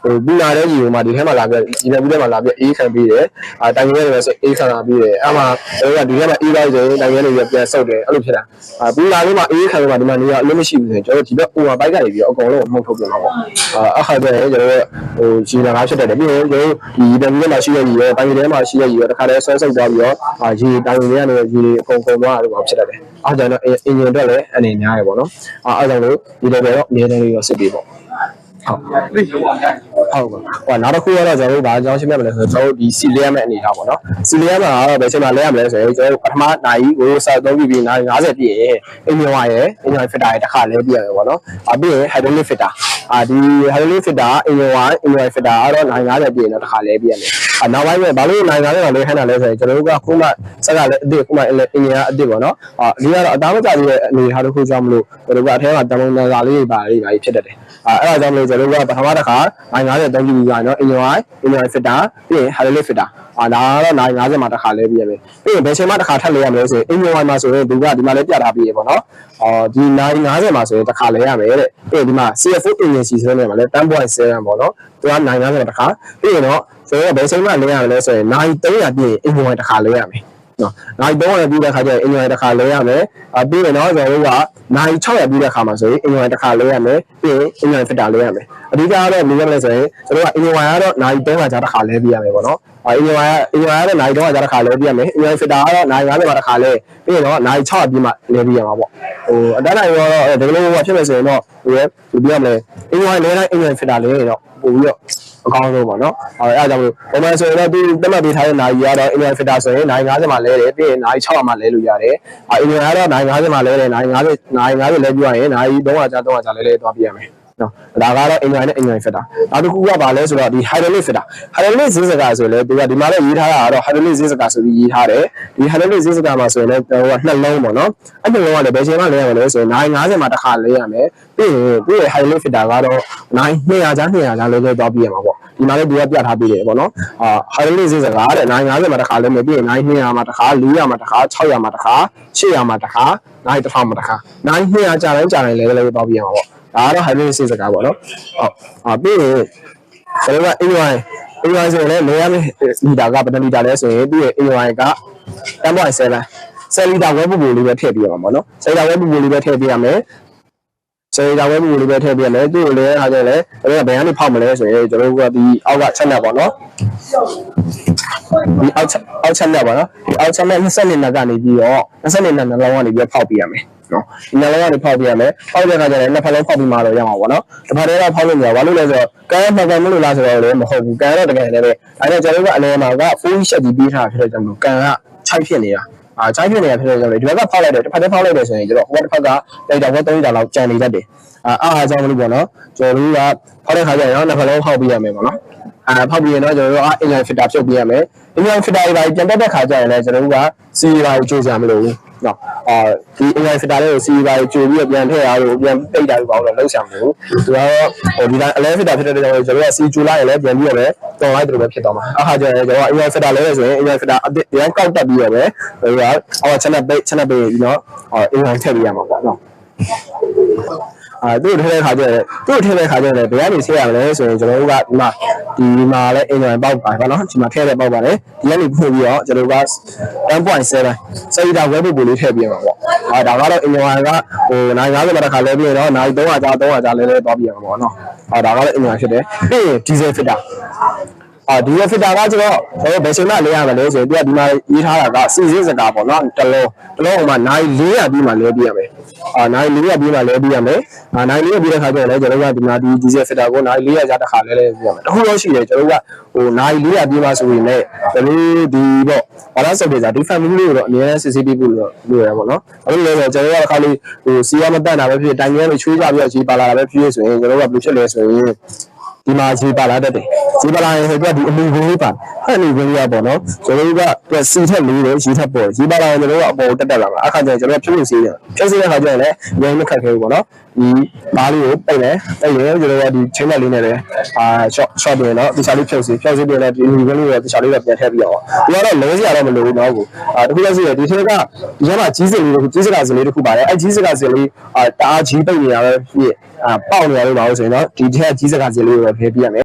ပူလာတဲ့ကြီးကိုမှဒီထဲမှာလာပြီးဒီနယ်ပြီးထဲမှာလာပြီးအေးခံပြီးတယ်တိုင်ငယ်တွေဆိုအေးခံလာပြီးတယ်အဲ့မှာကျွန်တော်ကဒီထဲမှာအေးလိုက်ဆိုရင်တိုင်ငယ်တွေပြန်ဆုပ်တယ်အဲ့လိုဖြစ်တာပူလာလေးမှာအေးခံလို့မှဒီမှာနေရအလုံးမရှိဘူးဆိုရင်ကျွန်တော်ဒီဘက်အိုဝါဘိုက်ကနေပြီးအကုန်လုံးမှုတ်ထုတ်ပြန်မှာပေါ့အခါကျရင်ကျွန်တော်ဂျီနာကားဖြစ်တယ်ပြီးရင်ကျွန်တော်ဒီနယ်ပြီးထဲမှာရှိတဲ့ကြီးရောတိုင်ငယ်ထဲမှာရှိတဲ့ကြီးရောတခါတည်းဆွဲဆုပ်သွားပြီးတော့ရေတိုင်ငယ်တွေကနေရေအကုန်သွားတယ်ပေါ့ဖြစ်တတ်တယ်အားကြောင့်တော့အင်ဂျင်အတွက်လည်းအနေများရပေါ့နော်အားကြောင့်လို့ဒီလိုပဲတော့အမြဲတမ်းလေးရောစစ်ပေးပေါ့ဟုတ်ပါနောက်တစ်ခုကတော့ကျွန်တော်တို့ဘာအကြောင်းရှင်းပြမလဲဆိုတော့ကျွန်တော်တို့ဒီစီလေးရမယ့်အနေထားပေါ့နော်စီလေးရမှာတော့ဘယ်ချိန်မှလဲရမလဲဆိုရင်ကျွန်တော်တို့ပထမနိုင်ကိုစသုံးပြီးနိုင်50ပြည့်ရင်အင်ဂျင်ဝါရဲ့အင်ဂျင်ဖစ်တာရဲ့တစ်ခါလဲပြရမယ်ပေါ့နော်ပြီးရင် hydraulic fitter ဒီ hydraulic fitter အင်ဂျင်ဝါအင်ဂျင်ဖစ်တာကတော့နိုင်50ပြည့်ရင်တော့တစ်ခါလဲပြရမယ်နောက်ပိုင်းမှာဘာလို့နိုင်50တော့လဲခိုင်းတာလဲဆိုရင်ကျွန်တော်တို့ကခုမှစက်ကလည်းအစ်စ်ခုမှအင်ဂျင်ကအစ်စ်ပေါ့နော်ဒီကတော့အသားမကျသေးတဲ့အနေထားတစ်ခုကြောင့်မလို့ကျွန်တော်တို့ကအထဲမှာတမန်တန်စာလေးပါလေးဖြစ်တတ်တယ်အဲ့ဒါကြောင့်မလို့ကျွန်တော်တို့ကပထမတစ်ခါနိုင်50သုံးကြည့်ပြီးသွားနော်အင်ဂျင်ဝါအင်ဂျင်ဖစ်တာပြီးရင် hydraulic fitter ဒါကတော့နိုင်50မှာတစ်ခါလဲပြရမယ်ပြီးရင်ဘယ်ချိန်မှတစ်ခါထပ်လဲရမလဲဆိုရင်အင်ဂျင်ဝါမှာဆိုရင်ဒီကဒီမှာလဲပြထားပြီးရပေါ့နော်ဒီနိုင်50မှာဆိုရင်တစ်ခါလဲရမယ်တဲ့ပြီးရင်ဒီမှာ CF4 engine စီဆိုနေမှာလဲ 10.7 ပေါ့နော်သူကနိုင်50မှာတစ်ခါပြီးရင်တော့ကျွန်တော်ဘယ်ချိန်မှလဲရမလဲဆိုရင်နိုင်300ပြည့်အင်ဂျင်ဝါတစ်ခါလဲရမယ်နော်နိုင်300ပြည့်တဲ့ခါကျရင်အင်ဂျင်ဝါတစ်ခါလဲရမယ်ပြီးရင်တော့ကျွန်တော်တို့ကနိုင်600ပြည့်တဲ့ခါမှာဆိုရင်အင်ဂျင်ဝါတစ်ခါလဲရမယ်ပြီးရင်အင်ဂျင်ဖစ်တာလဲရမယ်အဓိကတော့နေရမလဲဆိုရင်ကျွန်တော်ကအင်ဂျင်ဝါကတော့နိုင်300ကြာတစ်ခါလဲပြရမယ်ပေါ့နော်အင်ဂျင်ဝါကတော့နိုင်300ကြာတစ်ခါလဲပြရမယ်အင်ဂျင်ဖစ်တာကတော့နိုင်50မှာတစ်ခါလဲပြီးရင်တော့နိုင်600ပြည့်မှလဲပြရမှာပေါ့အတန်းနိုင်ရောဒီလိုမျိုးဖြစ်မယ်ဆိုရင်တော့ဒီပြရမယ်အင်ဂျင်ဝါလဲတိုင်းအင်ဂျင်ဖစ်တာလဲရင်တော့ပို့ပြီးတော့အကောင်းဆုံးပေါ့နော်အဲ့ဒါကြောင့်ပုံမှန်ဆိုရင်တော့ဒီတက်မှတ်ပေးထားတဲ့နိုင်ကြီးကတော့ engine fitter ဆိုရင်နိုင်50မှာလဲတယ်ပြီးရင်နိုင်600မှာလဲလို့ရတယ်engine ကတော့နိုင်50မှာလဲတယ်နိုင်50လဲပြရရင်နိုင်300ကြာလဲသွားပြရမယ်နော်ဒါကတော့ engine နဲ့ engine fitter နောက်တစ်ခုကဘာလဲဆိုတော့ဒီ hydraulic fitter hydraulic ဈေးစကားဆိုလဲသူကဒီမှာလည်းရေးထားတာကတော့ hydraulic ဈေးစကားဆိုပြီးရေးထားတယ်ဒီ hydraulic ဈေးစကားမှာဆိုရင်လည်းဟိုကနှလုံးပေါ့နော်အဲ့နှလုံးကလည်းဘယ်ချိန်မှလဲရမလဲဆိုရင်နိုင်50မှာတစ်ခါလဲရမယ်ပြီးရင်သူ့ရဲ့ hydraulic fitter ကတော့နိုင်200ကြာလဲသွားပြရမှာပေါ့ဒီမှာလည်းသူကပြထားပေးတယ်ပေါ့နော်hydraulic ဈေးစကားတဲ့နိုင်50မှာတစ်ခါလဲမယ်ပြီးရင်နိုင်200မှာတစ်ခါ400မှာတစ်ခါ600မှာတစ်ခါ800မှာတစ်ခါနိုင်1000မှာတစ်ခါနိုင်200ကြာတိုင်းလဲသွားပြရမှာပေါ့ဒါကတော့ hydraulic ဈေးစကားပေါ့နော်ပြီးရင်ကျွန်တော်ကအင်ဂျင်ဆိုရင်လည်းလဲရမယ့်လီတာကဘယ်နှလီတာလဲဆိုရင်သူ့ရဲ့အင်ဂျင်က 10.7 လီတာဝဲပူပူလေးပဲထည့်ပြရမှာပေါ့နော်10လီတာဝဲပူပူလေးပဲထည့်ပြရမယ်10လီတာဝဲပူပူလေးပဲထည့်ပြရမယ်သူ့ကိုလည်းအားကြလဲဘယ်ကနေဖောက်မလဲဆိုရင်ကျွန်တော်တို့ကဒီအောက်ကချက်နဲ့ပေါ့နော်ဒီအောက်ချက်နဲ့ပေါ့နော်ဒီအောက်ချက်နဲ့20နှစ်ကနေပြီးတော့20နှစ်နှလုံးကနေပြီးဖောက်ပြရမယ်နော်ဒီနှလုံးကနေဖောက်ပြရမယ်ဖောက်တဲ့အခါကျရင်နှစ်ဖက်လုံးဖောက်ပြီးမှတော့ရမှာပေါ့နော်တစ်ဖက်တည်းကဖောက်လို့မရဘာလို့လဲဆိုတော့ကဲမှန်ကန်မလို့လားဆိုတော့လည်းမဟုတ်ဘူးကန်တော့တကယ်လည်းပဲအဲဒါကျွန်တော်တို့ကအလဲမှာက full shot ကြီးပေးထားတာဖြစ်တဲ့ကြောင့်မို့ကန်က6ဖြစ်နေတာ6ဖြစ်နေတာဖြစ်တဲ့ကြောင့်လေဒီဘက်ကဖောက်လိုက်တယ်တစ်ဖက်တည်းဖောက်လိုက်တယ်ဆိုရင်ကျတော့ဟိုတစ်ဖက်ကတိုက်တာဘက်3တာလောက်ကြံနေတတ်တယ်အားကြောင့်မလို့ပေါ့နော်ကျွန်တော်တို့ကဖောက်တဲ့ခါကျရင်တော့နှစ်ဖက်လုံးဖောက်ပြရမယ်ပေါ့နော်ဖောက်ပြီးရင်တော့ကျွန်တော်တို့အင်ဂျင်ဖစ်တာဖြုတ်ပြရမယ်အင်ဂျင်ဖစ်တာတွေပြန်တက်တဲ့ခါကျရင်လည်းကျွန်တော်တို့ကစီရီပါကိုကြိုးစားမလို့ဘူးနော်ဒီအင်ဂျင်ဖစ်တာလေးကိုစီရီပါကိုကြိုးပြီးပြန်ထည့်ရလို့ပြန်ပိတ်တာလို့ပေါ့တော့လောက်ဆောင်မလို့သူကတော့ဒီတိုင်းအလဲဖစ်တာဖြစ်တဲ့ကြောင့်ကျွန်တော်တို့ကစီကြိုးလိုက်ရင်လည်းပြန်ပြီးရမယ်တော်လိုက်တယ်ပဲဖြစ်သွားမှာအခါကျရင်ကျွန်တော်ကအင်ဂျင်ဖစ်တာလဲဆိုရင်အင်ဂျင်ဖစ်တာအစ်ပြန်ကောက်တက်ပြီးရမယ်ကျွန်တော်ကချက်နဲ့ပိတ်ပြီးတော့အင်ဂျင်ထည့်ပြရမှာပေါ့နော်သူ့ထည့်တဲ့ခါကျရင်လည်းဘယ်ကနေဆက်ရမလဲဆိုရင်ကျွန်တော်တို့ကဒီမှာလဲအင်ဂျင်ပေါက်ပါနော်ဒီမှာထည့်တဲ့ပေါက်ပါတယ်ဒီကနေဖွင့်ပြီးတော့ကျွန်တော်က 10.7 စက်တာဝဲပူပူလေးထည့်ပြရမှာပေါ့ဒါကတော့အင်ဂျင်ကဟိုနိုင်50မှာတစ်ခါလဲပြီးတော့နိုင်300ကြာလဲသွားပြရမှာပေါ့နော်ဒါကတော့အင်ဂျင်ဖြစ်တယ်ပြီးရင်ဒီဇယ်ဖစ်တာဒီဇယ်ဖစ်တာကကျတော့ဘယ်ချိန်မှလဲရမလဲဆိုရင်သူကဒီမှာရေးထားတာကစီစဉ်စကားပေါ့နော်တလုံးဟိုမှာနိုင်400ပြီးမှလဲပြရမယ်နိုင်400ပြီးမှလဲပြရမယ်နိုင်400ပြီးတဲ့ခါကျရင်လည်းကျွန်တော်ကဒီမှာဒီဇယ်ဖစ်တာကိုနိုင်400ကြာတစ်ခါလဲပြရမယ်တခုတော့ရှိတယ်ကျွန်တော်ကဟိုနိုင်400ပြီးမှဆိုရင်လည်းဒီပေါ့ဘာလို့ဆိုတော့ဒီ family လေးကိုတော့အများနဲ့စစ်စစ်ပြီးလို့ရပါတော့နော်ဘာလို့လဲဆိုတော့ကျွန်တော်ကတစ်ခါလေးဟိုစီးရမတတ်တာပဲဖြစ်တိုင်ငယ်တွေချွေးကြပြီးတော့ကြီးပါလာတာပဲဖြစ်ဆိုရင်ကျွန်တော်ကဘယ်လိုဖြစ်လဲဆိုရင်ဒီမှာဈေးပါလာတတ်တယ်ဈေးပါလာရင်ဟိုကဒီအမှုကိုလေးပါအဲ့ဒီဝင်ရပါတော့ကျွန်တော်ကစီထက်လေးတယ်ရေထက်ပေါ်ဈေးပါလာရင်ကျွန်တော်ကအပေါ်တက်လာမှာအခါကျရင်ကျွန်တော်ဖြုတ်လို့ဈေးတယ်ဖြုတ်ဈေးတဲ့ခါကျရင်လည်းရိုင်းမခက်ခဲဘူးပေါ့နော်ဒီဘားလေးကိုပိတ်တယ်ကျွန်တော်ကဒီချင်းမဲ့လေးနဲ့လည်းshort ပြင်တော့ဒီချာလေးဖြုတ်ဈေးပြင်တော့ဒီဝင်လေးကိုဒီချာလေးတော့ပြန်ထည့်ပြီးတော့ဒီကတော့လုံးစရာတော့မလိုဘူးတော့ကိုတခုလည်းရှိတယ်ဒီထဲကဒီထဲမှာကြီးစင်လေးကြီးစကားစင်လေးတစ်ခုပါတယ်အဲ့ကြီးစကားစင်လေးတအားကြီးပိတ်နေရပဲဖြစ်ပေါက်နေရလို့ပါလို့ဆိုရင်တော့ဒီထဲကကြီးစကားစင်လေးကိုပဲဖယ်ပြရမယ်